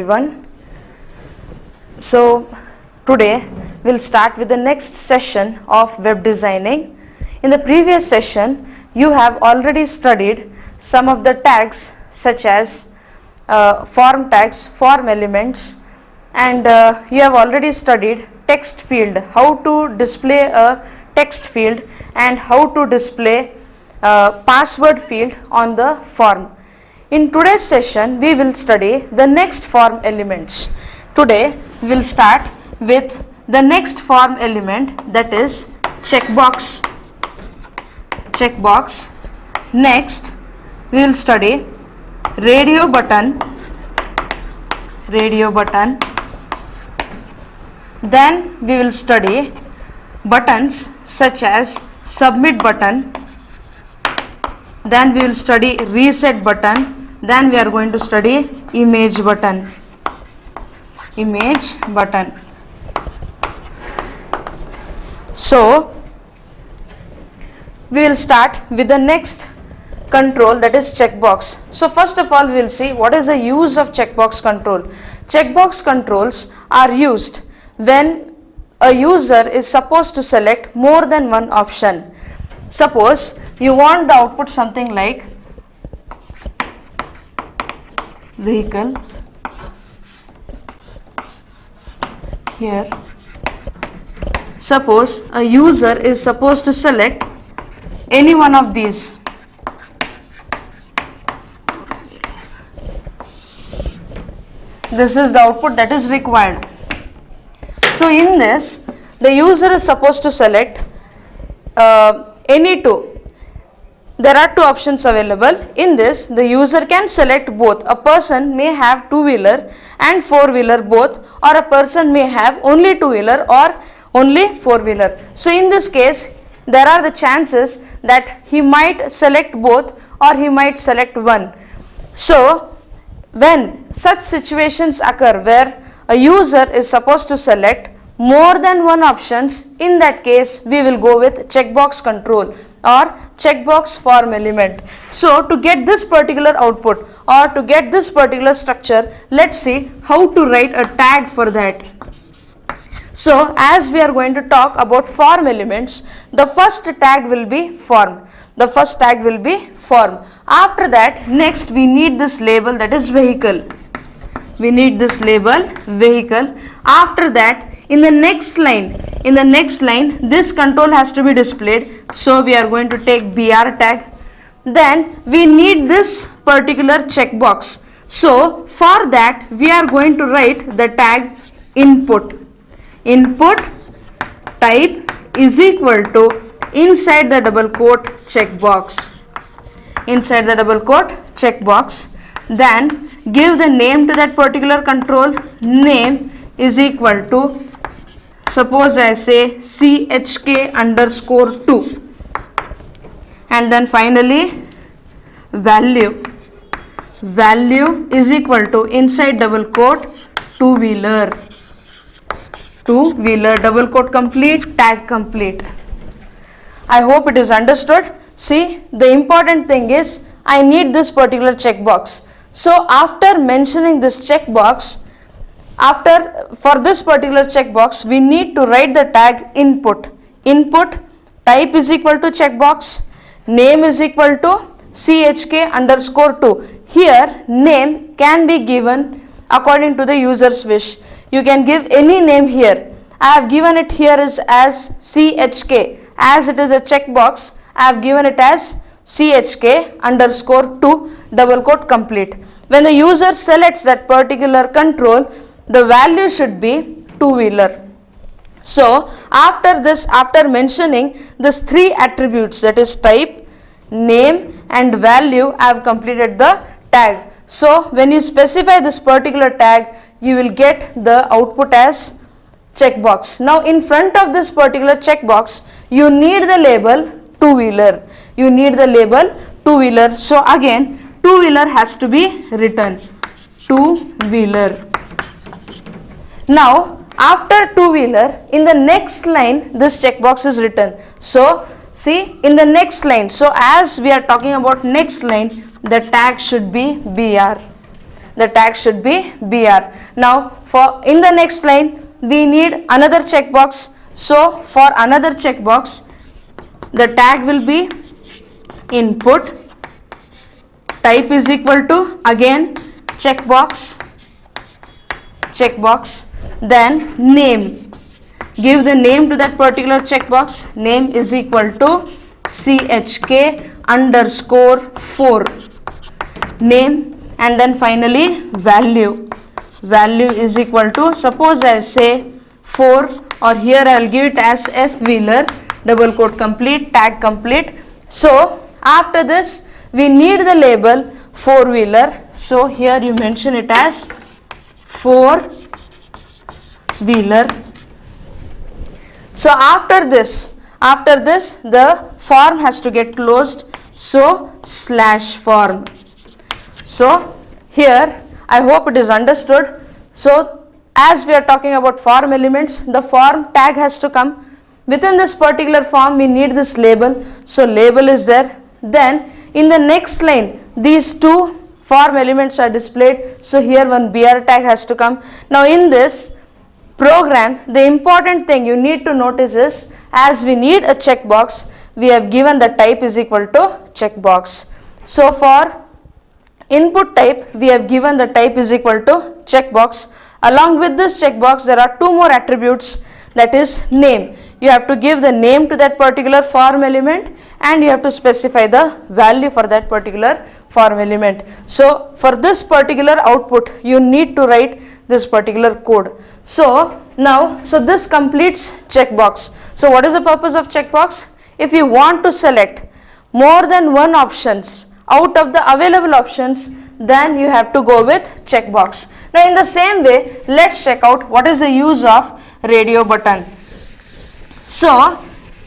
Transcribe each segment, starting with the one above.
Everyone. So today we'll start with the next session of web designing. In the previous session you have already studied some of the tags such as form tags, form elements, and you have already studied text field, how to display a text field and how to display password field on the form. In today's session we will study the next form elements. Today we will start with the next form element, that is checkbox. Next we will study radio button. Then we will study buttons such as submit button. Then we will study reset button. Then we are going to study image button. So we will start with the next control, that is checkbox. So first of all we will see what is the use of checkbox control. Checkbox controls are used when a user is supposed to select more than one option. Suppose you want the output something like vehicle. Here suppose a user is supposed to select any one of these. This is the output that is required. So in this the user is supposed to select any two. There are two options available. In this the user can select both. A person may have two-wheeler and four-wheeler both, or a person may have only two-wheeler or only four-wheeler. So in this case there are the chances that he might select both or he might select one. So when such situations occur where a user is supposed to select more than one options, in that case we will go with checkbox control or checkbox form element. So to get this particular output or to get this particular structure, let's see how to write a tag for that. So as we are going to talk about form elements, the first tag will be form. After that, next we need this label, that is vehicle. After that, in the next line this control has to be displayed, so we are going to take BR tag. Then we need this particular checkbox, so for that we are going to write the tag input type is equal to inside the double quote checkbox. Then give the name to that particular control. Name is equal to, suppose I say chk underscore 2, and then finally value is equal to inside double quote two-wheeler, double quote complete, tag complete. I hope it is understood. See, the important thing is I need this particular checkbox. So after mentioning this checkbox, for this particular checkbox we need to write the tag input type is equal to checkbox, name is equal to chk underscore 2. Here name can be given according to the user's wish. You can give any name here. I have given it here as chk. As it is a checkbox, I have given it as chk underscore 2 double quote complete. When the user selects that particular control, the value should be two-wheeler. So after mentioning these three attributes, that is type, name and value, I have completed the tag. So when you specify this particular tag, you will get the output as checkbox. Now in front of this particular checkbox you need the label two-wheeler. So again two-wheeler has to be written, two-wheeler. Now after two-wheeler, in the next line this checkbox is written. So see, in the next line, so as we are talking about next line, the tag should be BR. the tag should be BR. Now for in the next line we need another checkbox. So for another checkbox, the tag will be input, type is equal to again checkbox, then name. Give the name to that particular checkbox. Name is equal to CHK_4 name, and then finally value. Value is equal to, suppose I say 4, or here I will give it as F Wheeler, double quote complete, tag complete. So after this we need the label 4-wheeler. So here you mention it as 4-wheeler. So after this the form has to get closed. So /form. So here I hope it is understood. So as we are talking about form elements, the form tag has to come. Within this particular form we need this label. So label is there. Then in the next line these two form elements are displayed. So here one BR tag has to come. Now in this program, the important thing you need to notice is, as we need a checkbox, we have given the type is equal to checkbox. So for input type we have given the type is equal to checkbox. Along with this checkbox there are two more attributes, that is name. You have to give the name to that particular form element and you have to specify the value for that particular form element. So for this particular output you need to write this particular code. So now this completes checkbox. So what is the purpose of checkbox? If you want to select more than one options out of the available options, then you have to go with checkbox. Now in the same way, let's check out what is the use of radio button. So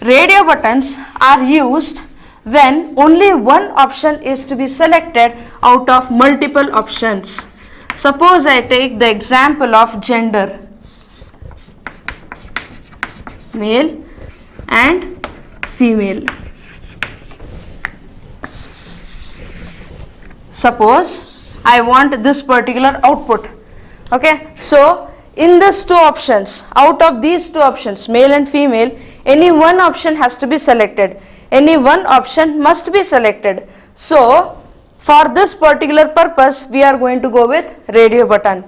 radio buttons are used when only one option is to be selected out of multiple options. Suppose I take the example of gender, male and female. Suppose I want this particular output. Okay, so in these two options, out of these two options, male and female, any one option has to be selected. Any one option must be selected. So for this particular purpose we are going to go with radio button.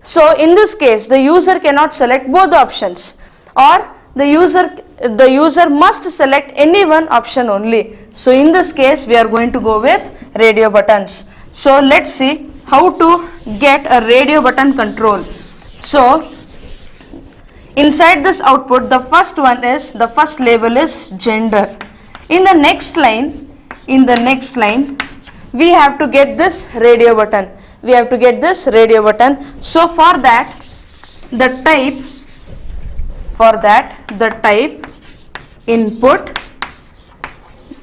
So in this case the user cannot select both the options, or the user must select any one option only. So in this case we are going to go with radio buttons. So let's see how to get a radio button control. So inside this output the first label is gender. In the next line we have to get this radio button. So for that the type input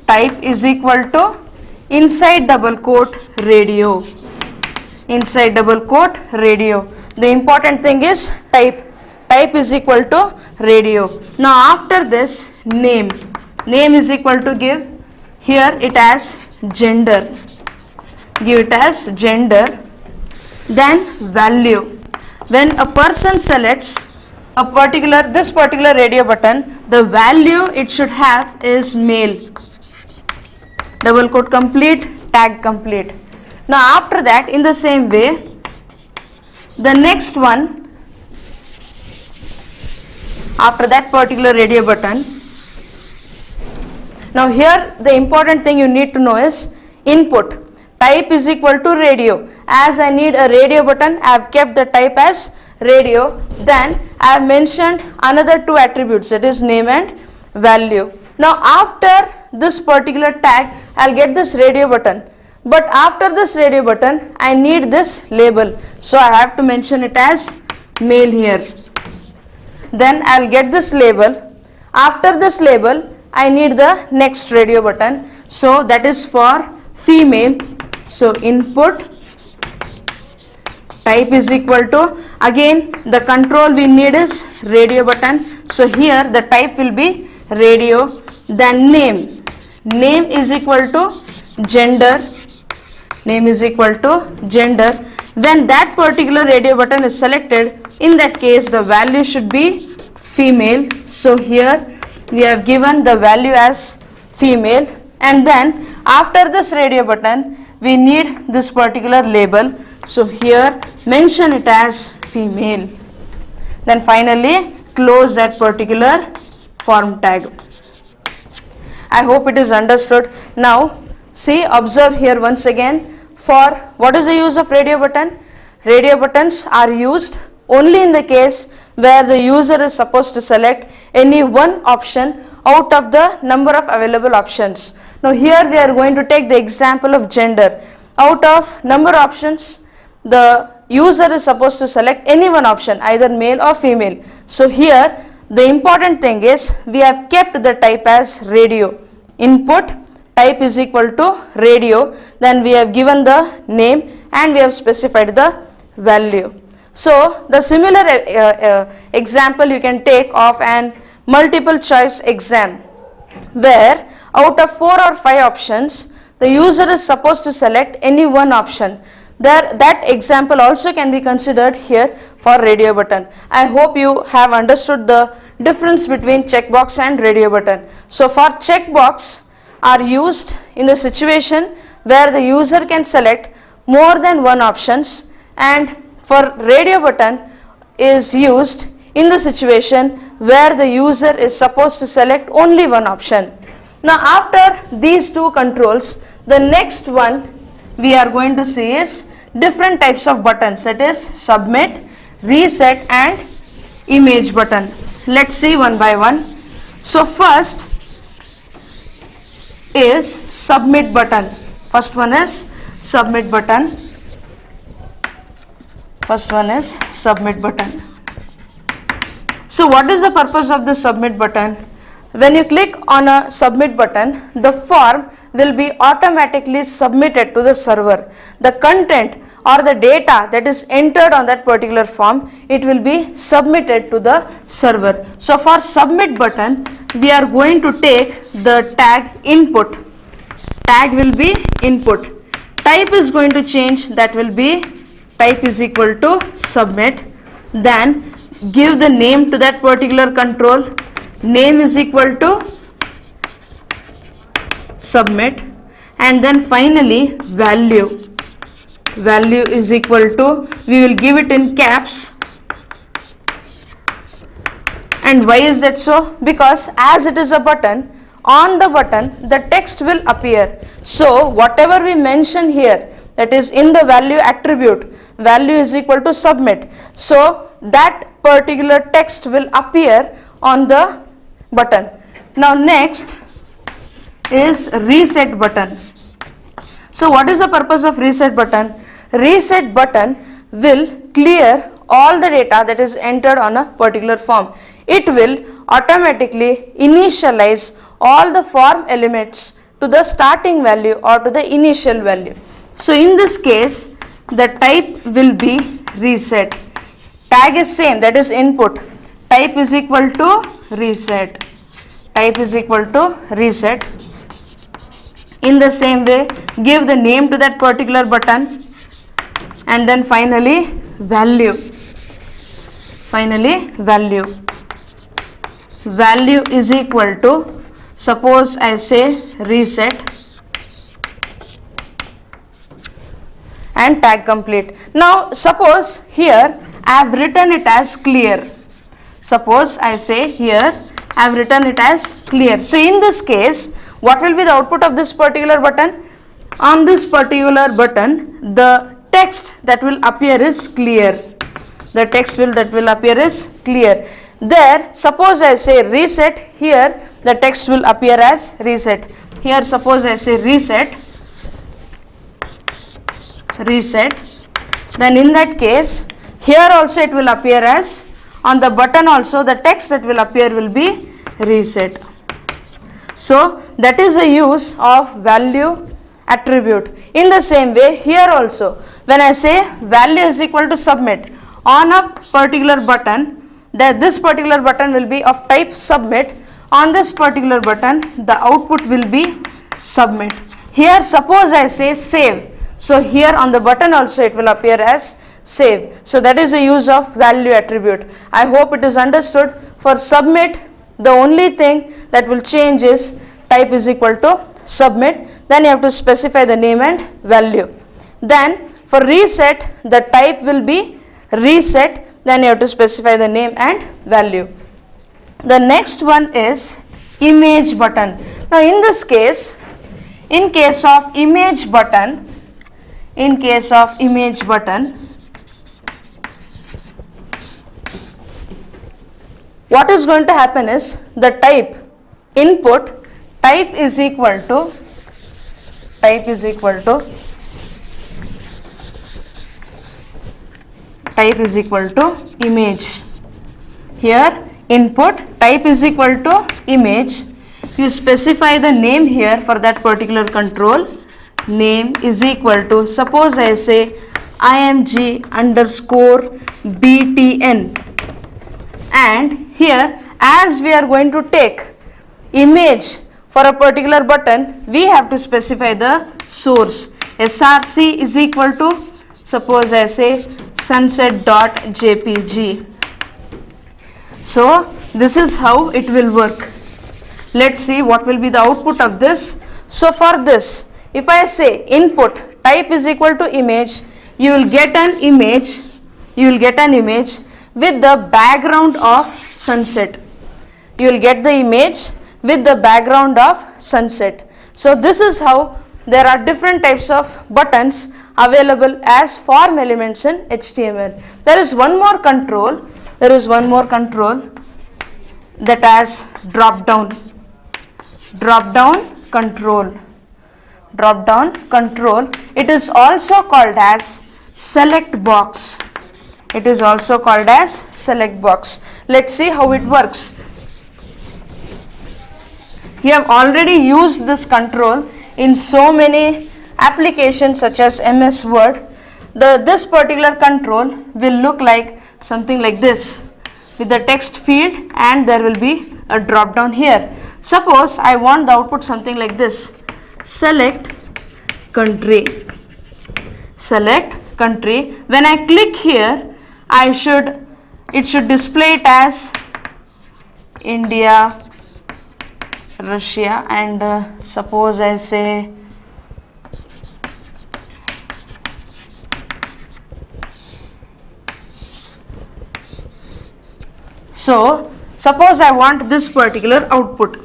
type is equal to inside double quote radio. The important thing is type is equal to radio. Now after this name is equal to, give here it as gender, then value. When a person selects this particular radio button, the value it should have is male, double quote complete, tag complete. Now after that in the same way the next one, after that particular radio button, now here the important thing you need to know is input type is equal to radio. As I need a radio button, I have kept the type as radio. Then I have mentioned another two attributes, that is name and value. Now after this particular tag I will get this radio button, but after this radio button I need this label. So I have to mention it as male here. Then I will get this label. After this label I need the next radio button, so that is for female. So input type is equal to, again the control we need is radio button. So here the type will be radio. Then name is equal to gender. When that particular radio button is selected, in that case the value should be female. So here we have given the value as female, and then after this radio button we need this particular label. So here mention it as female. Then finally close that particular form tag. I hope it is understood. Now see, observe here once again. For what is the use of radio button? Radio buttons are used only in the case where the user is supposed to select any one option out of the number of available options. Now here we are going to take the example of gender. Out of number of options, the user is supposed to select any one option, either male or female. So here the important thing is we have kept the type as radio. Input type is equal to radio, then we have given the name and we have specified the value. So the similar example you can take of an multiple choice exam, where out of 4 or 5 options the user is supposed to select any one option. That example also can be considered here for radio button. I hope you have understood the difference between checkbox and radio button. So for checkbox are used in the situation where the user can select more than one options, and for radio button is used in the situation where the user is supposed to select only one option. Now after these two controls, the next one we are going to see is different types of buttons, that is submit, reset and image button. Let's see one by one. So first is submit button. First one is submit button. First one is submit button. So what is the purpose of the submit button? When you click on a submit button, the form will be automatically submitted to the server. The content or the data that is entered on that particular form, it will be submitted to the server. So for submit button, we are going to take the tag input. Tag will be input. Type is going to change, that will be type is equal to submit. Then give the name to that particular control. Name is equal to submit, and then finally value. Value is equal to, we will give it in caps. And why is that so? Because as it is a button, on the button the text will appear. So whatever we mention here, that is in the value attribute, value is equal to submit. So that particular text will appear on the button. Now next is reset button. So what is the purpose of reset button? Reset button will clear all the data that is entered on a particular form. It will automatically initialize all the form elements to the starting value or to the initial value. So in this case the type will be reset. Tag is same, that is input. Type is equal to reset. Type is equal to reset. In the same way, give the name to that particular button, and then finally value. Finally value. Value is equal to, suppose I say reset and tag complete. Now suppose here I have written it as clear. Suppose I say here I have written it as clear. So in this case, what will be the output of this particular button? On this particular button, the text that will appear is clear. The text that will appear is clear. There, suppose I say reset, here the text will appear as reset. Here suppose I say reset, then in that case, here also it will appear as, on the button also the text that will appear will be reset. So that is the use of value attribute. In the same way, here also when I say value is equal to submit, on a particular button, that this particular button will be of type submit. On this particular button the output will be submit. Here suppose I say save. So here on the button also it will appear as save. So that is the use of value attribute. I hope it is understood. For submit, the only thing that will change is type is equal to submit. Then you have to specify the name and value. Then for reset, the type will be reset. Then you have to specify the name and value. The next one is image button. Now in this case, in case of image button, what is going to happen is the type input type is equal to image. Here input type is equal to image. You specify the name here for that particular control. Name is equal to, suppose I say img underscore btn, and here as we are going to take image for a particular button, we have to specify the source. src is equal to, suppose I say sunset.jpg. So this is how it will work. Let's see what will be the output of this. So for this, if I say input type is equal to image, you will get an image with the background of sunset. You will get the image with the background of sunset. So this is how there are different types of buttons available as form elements in HTML. There is one more control that has drop down control. It is also called as select box. Let's see how it works. You have already used this control in so many applications such as MS Word. This particular control will look like something like this, with the text field, and there will be a drop down here. Suppose I want the output something like this: select country. When I click here, it should display it as India, Russia, and suppose I say so. Suppose I want this particular output.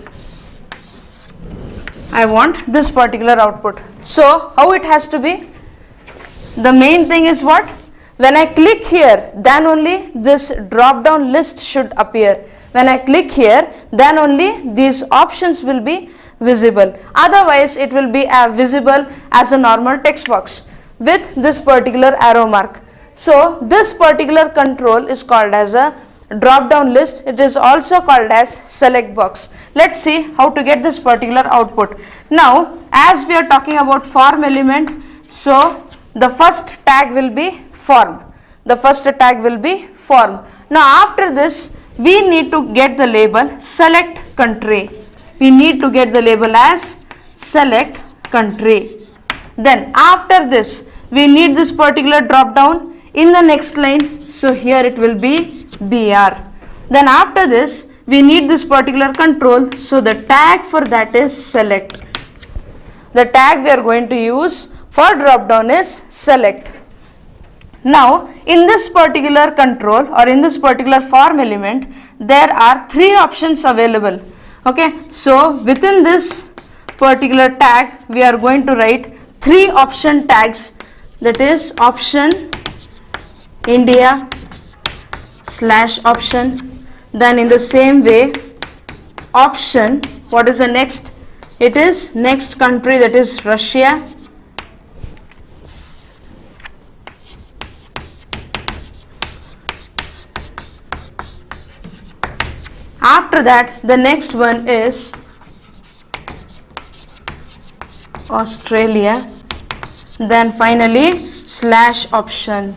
So how it has to be? The main thing is what? When I click here, then only this drop down list should appear. When I click here, then only these options will be visible. Otherwise, it will be visible as a normal text box with this particular arrow mark. So this particular control is called as a drop down list. It is also called as select box. Let's see how to get this particular output. Now as we are talking about form element, so the first tag will be form. Now after this, we need to get the label select country. We need to get the label as select country. Then after this, we need this particular drop down in the next line. So here it will be BR. Then after this, we need this particular control. So the tag for that is select. The tag we are going to use for drop down is select. Now in this particular control or in this particular form element, there are three options available. Okay, so within this particular tag, we are going to write three option tags, that is option India / option. Then in the same way, option, what is the next? It is next country, that is Russia. After that, the next one is Australia. Then finally / option.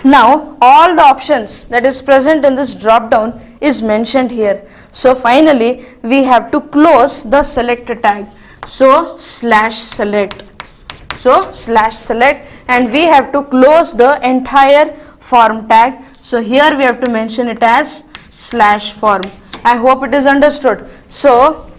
Now all the options that is present in this drop down is mentioned here. So finally we have to close the select tag. So /select. So /select, and we have to close the entire form tag. So here we have to mention it as /form. I hope it is understood. So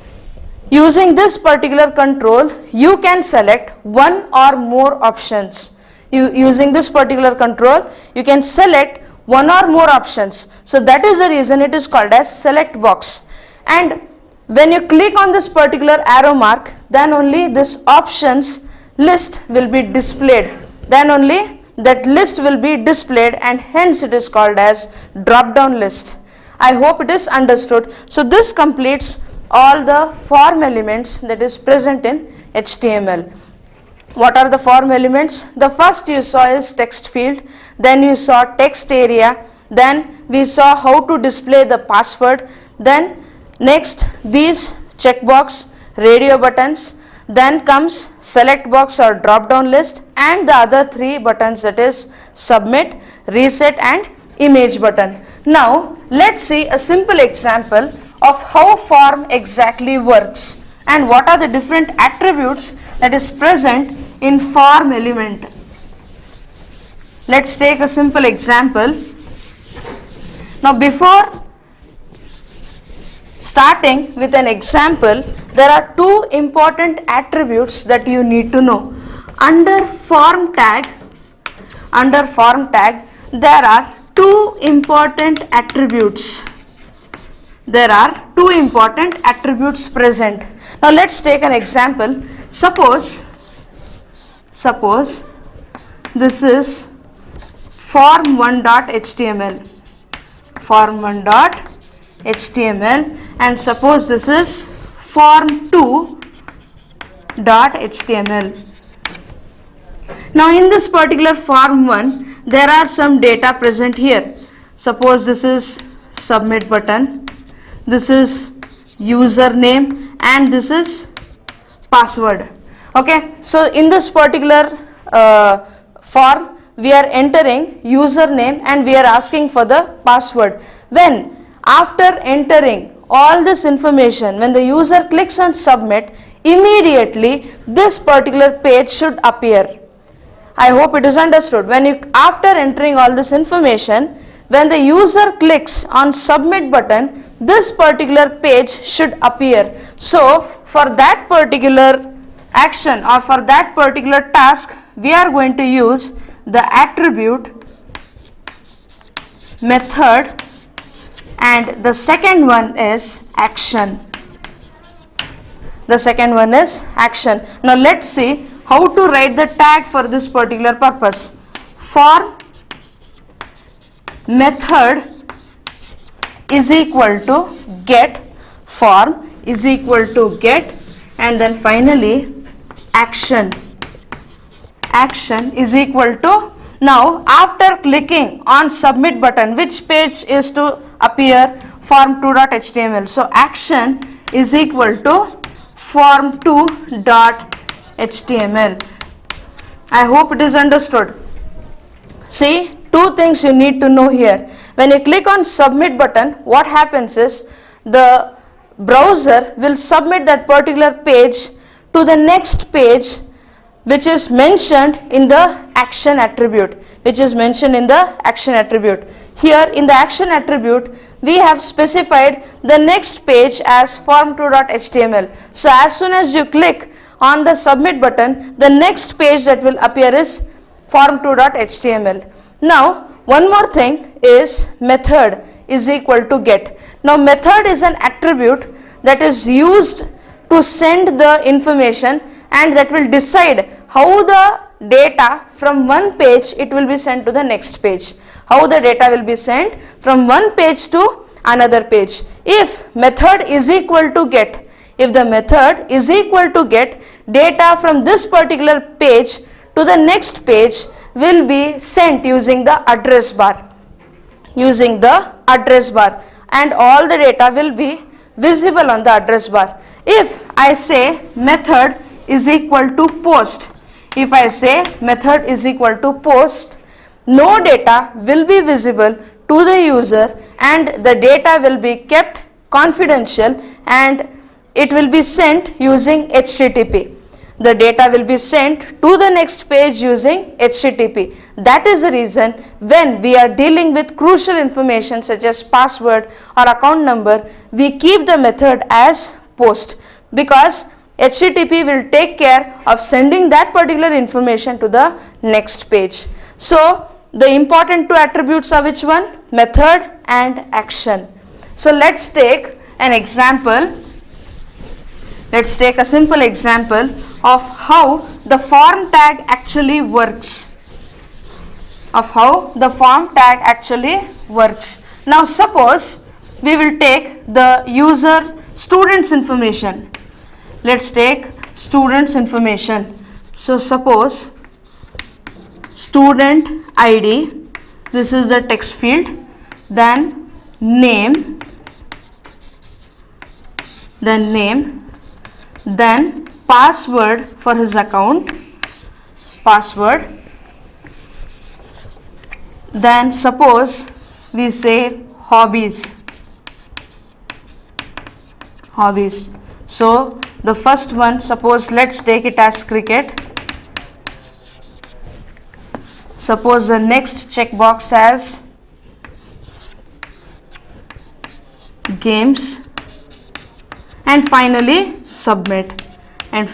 using this particular control, you can select one or more options. Using this particular control, you can select one or more options. So that is the reason it is called as select box. And when you click on this particular arrow mark, then only this options list will be displayed. Then only that list will be displayed, and hence it is called as drop down list. I hope it is understood. So this completes all the form elements that is present in HTML. What are the form elements? The first you saw is text field, then you saw text area, then we saw how to display the password, then next these checkbox, radio buttons, then comes select box or drop down list, and the other three buttons, that is submit, reset and image button. Now let's see a simple example of how form exactly works and what are the different attributes that is present in form element. Let's take a simple example. Now before starting with an example, there are two important attributes that you need to know. Under form tag, there are two important attributes. There are two important attributes present. Now let's take an example. Suppose this is form1.html, and suppose this is form2.html. Now in this particular form1, there are some data present here. Suppose this is submit button, this is username, and this is password. Okay, so in this particular form, we are entering username and we are asking for the password. When after entering all this information, when the user clicks on submit, immediately this particular page should appear. I hope it is understood. When you, after entering all this information, when the user clicks on submit button, this particular page should appear. So for that particular action or for that particular task, we are going to use the attribute method, and the second one is action. Now let's see how to write the tag for this particular purpose. For method is equal to get, form is equal to get, and then finally action is equal to, now after clicking on submit button, which page is to appear? Form2.html. So action is equal to form2.html. I hope it is understood. See, two things you need to know here. When you click on submit button, what happens is the browser will submit that particular page to the next page, which is mentioned in the action attribute. Here in the action attribute, we have specified the next page as form2.html. So as soon as you click on the submit button, the next page that will appear is form2.html. Now one more thing is method is equal to get. Now method is an attribute that is used to send the information, and that will decide how the data from one page it will be sent to the next page. How the data will be sent from one page to another page. If method is equal to get, if the method is equal to get, data from this particular page to the next page will be sent using the address bar. And all the data will be visible on the address bar. If I say method is equal to post, no data will be visible to the user and the data will be kept confidential and it will be sent using HTTP. The data will be sent to the next page using HTTP. That is the reason when we are dealing with crucial information such as password or account number, we keep the method as post, because HTTP will take care of sending that particular information to the next page. So the important two attributes are which one? Method and action. So let's take an example. Let's take a simple example of how the form tag actually works. Now suppose we will take the user student's information. Let's take student's information. So suppose student ID, this is the text field, then name, then password for his account, then suppose we say hobbies. So the first one, suppose let's take it as cricket. Suppose the next checkbox as games, and finally submit. And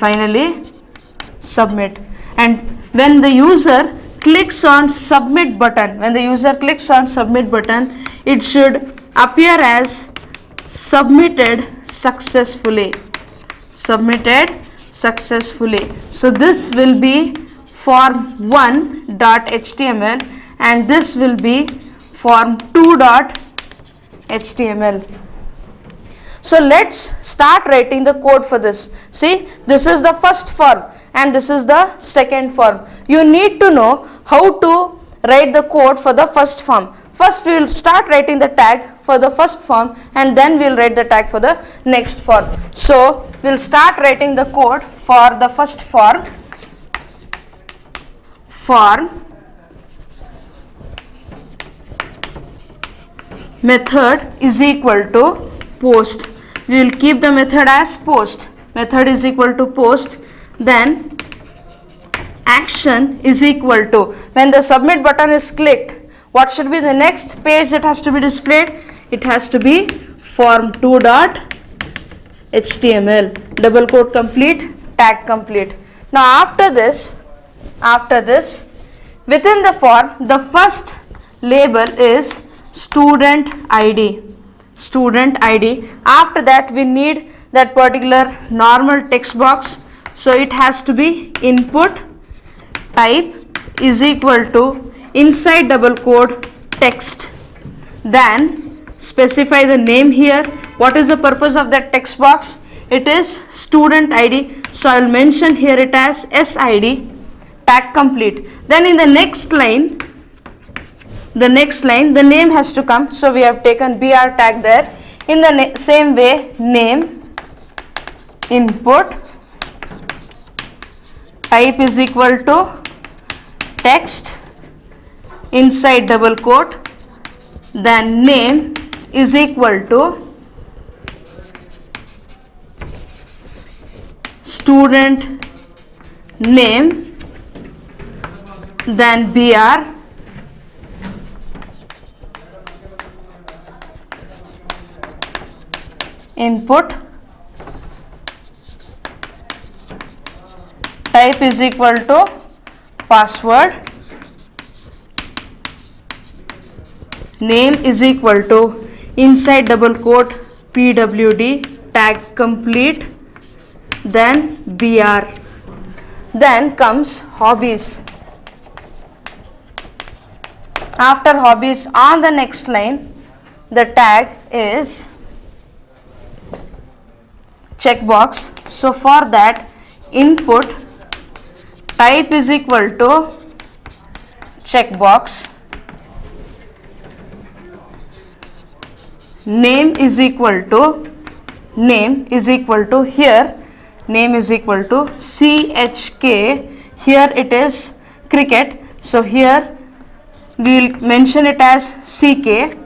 when the user clicks on submit button, it should appear as submitted successfully. So this will be form1.html and this will be form2.html. So let's start writing the code for this. See, this is the first form and this is the second form. You need to know how to write the code for the first form. First we will start writing the tag for the first form and then we will write the tag for the next form. So we will start writing the code for the first form. Method is equal to post. We will keep the method as post. Method is equal to post. Then action is equal to, when the submit button is clicked, what should be the next page that has to be displayed? It has to be form2.html. Double quote complete, tag complete. Now after this, within the form, the first label is student ID. After that we need that particular normal text box. So it has to be input type is equal to inside double quote text. Then specify the name here. What is the purpose of that text box? It is student ID. So I will mention here it as SID. Tag complete. Then in the next line, the name has to come. So we have taken BR tag there. In the same way, name, input, type is equal to text, inside double quote, then name is equal to student name, then BR, input, type is equal to password, name is equal to inside double quote PWD, tag complete, then BR. Then comes hobbies. After hobbies, on the next line, the tag is checkbox. So for that, input type is equal to checkbox, name is equal to here, name is equal to CHK. Here it is cricket. So here we will mention it as CK.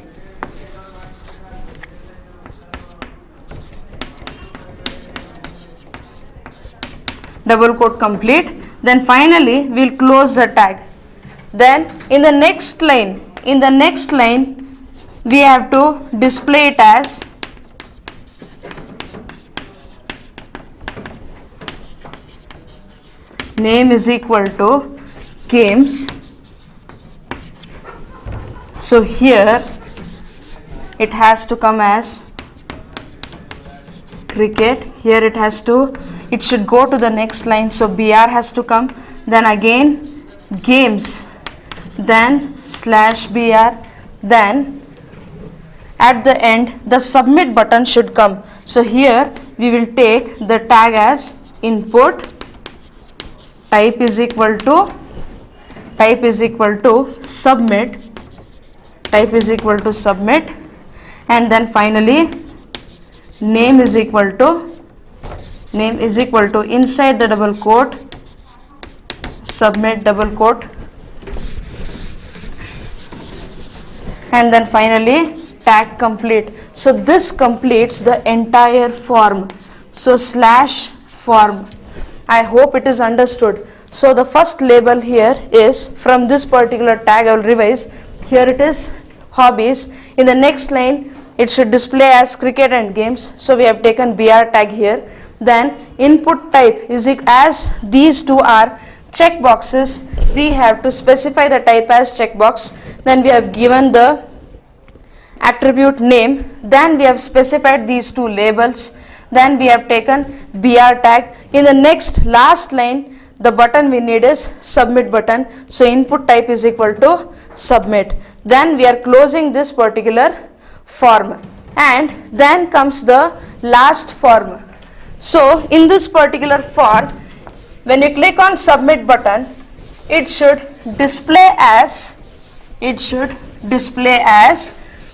Double quote complete. Then finally we will close the tag. Then in the next line, we have to display it as name is equal to games. So here it has to come as cricket. Here it should go to the next line. So BR has to come. Then again games. Then slash BR. Then at the end the submit button should come. So here we will take the tag as input. Type is equal to submit. Type is equal to submit. And then finally name is equal to inside the double quote submit double quote. And then finally tag complete. So this completes the entire form. So slash form. I hope it is understood. So the first label here is from this particular tag. I will revise. Here it is hobbies. In the next line it should display as cricket and games. So we have taken BR tag here. Then input type is as these two are check boxes. We have to specify the type as checkbox. Then we have given the attribute name. Then we have specified these two labels. Then we have taken BR tag. In the next last line the button we need is submit button. So input type is equal to submit. Then we are closing this particular form. And then comes the last form. So in this particular form, when you click on submit button, it should display as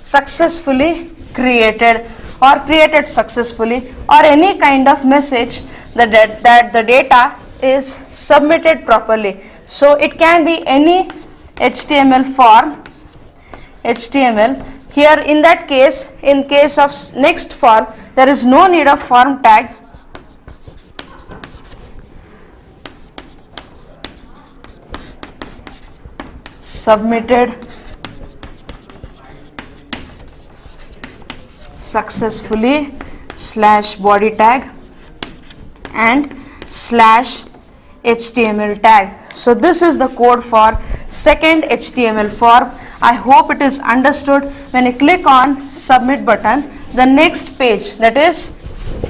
successfully created or created successfully, or any kind of message that the data is submitted properly. So it can be any HTML form. Here in that case, in case of next form, there is no need of form tag. Submitted successfully slash body tag and slash HTML tag. So this is the code for second HTML form. I hope it is understood. When you click on submit button, the next page, that is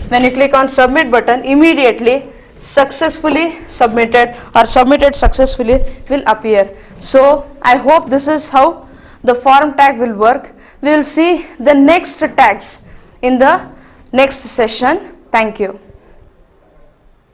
when you click on submit button, immediately successfully submitted or submitted successfully will appear. So I hope this is how the form tag will work. We will see the next tags in the next session. Thank you.